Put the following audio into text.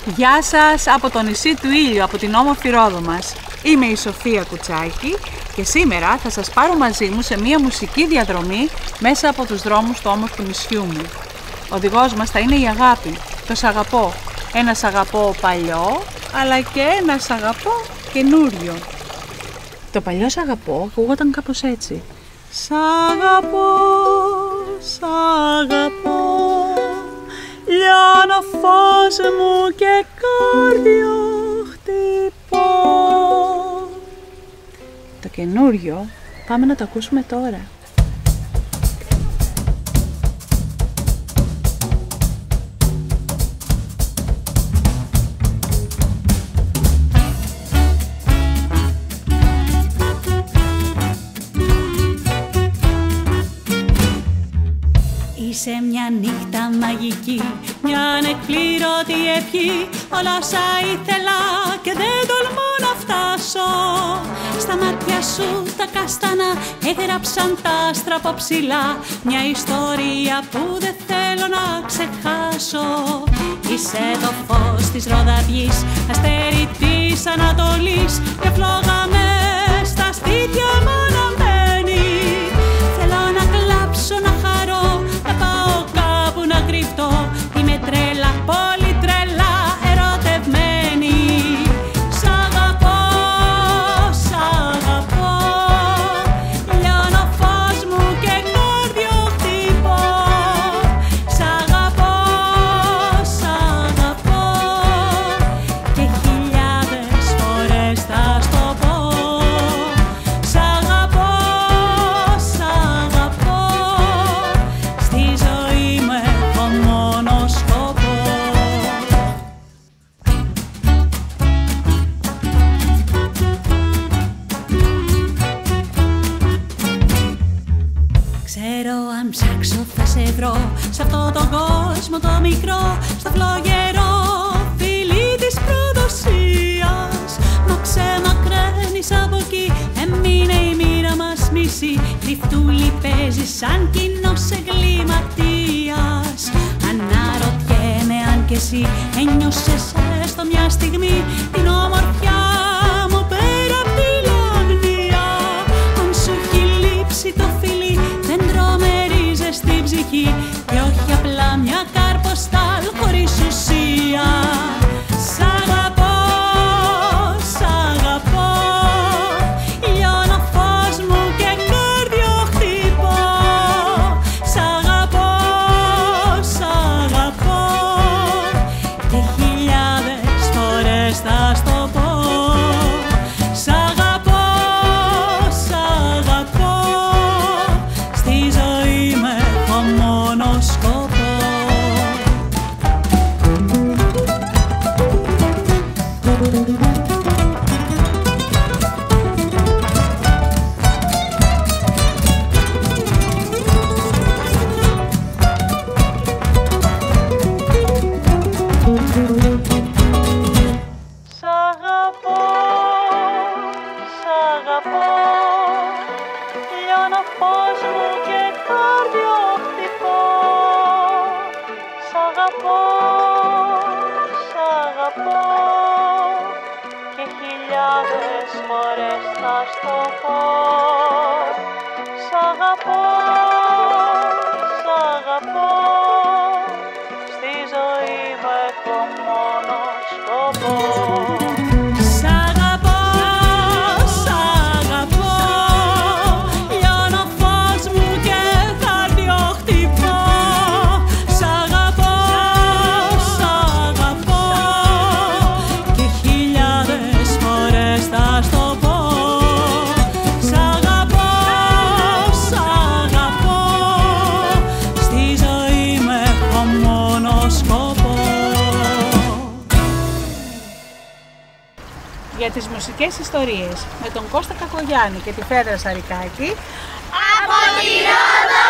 Γεια σας από το νησί του Ήλιου, από την όμορφη Ρόδο μας. Είμαι η Σοφία Κουτσάκη και σήμερα θα σας πάρω μαζί μου σε μία μουσική διαδρομή μέσα από τους δρόμους του όμορφου νησιού μου. Ο οδηγός μας θα είναι η αγάπη, το σ' αγαπώ. Ένα σ' αγαπώ παλιό, αλλά και ένα σ' αγαπώ καινούριο. Το παλιό σ' αγαπώ ακούγονταν κάπως έτσι. Σ' αγαπώ, σ' αγαπώ, λιώνω φως μου και κάρδιο χτυπώ. Το καινούριο πάμε να το ακούσουμε τώρα. Σε μια νύχτα μαγική, μια ανεκπλήρωτη ευχή, όλα όσα ήθελα και δεν τολμώ να φτάσω. Στα μάτια σου τα κάστανα έγραψαν τα άστρα από ψηλά, μια ιστορία που δεν θέλω να ξεχάσω. Είσαι το φως της ροδαδιής, αστέρι της Ανατολής, και φλόγα μες στα στήθια μου αναμένει. Θέλω να κλάψω, να χαρώ, να πάω κάπου να κρυφτώ. Είμαι τρέλα, πολύ τρέλα, ερωτευμένη. Σ' αγαπώ, σ' αγαπώ, λιώνω φως μου και κάρδιο χτυπώ. Σ' αγαπώ, σ' αγαπώ, και χιλιάδες φορές θα στο πω. Σ' αγαπώ, σ' αγαπώ, στη ζωή μου έχω μόνο σκοπό. Ξέρω αν ψάξω θα σε βρω, σ' αυτό τον κόσμο το μικρό, στο φλογερό φιλί της προδοσίας. Μα ξεμακραίνεις από εκεί, έμεινε η μοίρα μας μισή. Κρυφτούλη παίζει σαν κοινός εγκληματίας. Αναρωτιέμαι αν κι εσύ ένιωσες έστω μια στιγμή την ομορφιά μου πέρα απ' τη λαγνία. Αν σου έχει λείψει το φιλί, δεν τρομερίζεις την ψυχή, και όχι απλά μια καρποστάλ χωρίς ουσία. Σ' αγαπώ, σ' αγαπώ, λιώνω φως μου και κάρδιο χτυπώ. Σ' αγαπώ, σ' αγαπώ, και χιλιάδες φορές θα στο πω. Σ' αγαπώ, σ' αγαπώ, στη ζωή μου έχω μόνο σκοπό. Σ' αγαπώ, σ' αγαπώ, λιώνω φως μου και κάρδιο χτυπώ. Σ' αγαπώ, σ' αγαπώ, και χιλιάδες φορές θα στο πω. Σ' αγαπώ, σ' αγαπώ, στη ζωή μου έχω μόνο σκοπό. Σ' αγαπώ, σ' αγαπώ, λιώνω φως μου και κάρδιο χτυπώ. Σ' αγαπώ, σ' αγαπώ, και χιλιάδες φορές θα στο πω. Σ' αγαπώ, σ' αγαπώ, στη ζωή μου έχω μόνο σκοπό. Για τις μουσικές ιστορίες με τον Κώστα Κακογιάννη και τη Φέδρα Σαρικάκη Από τη Ρόδο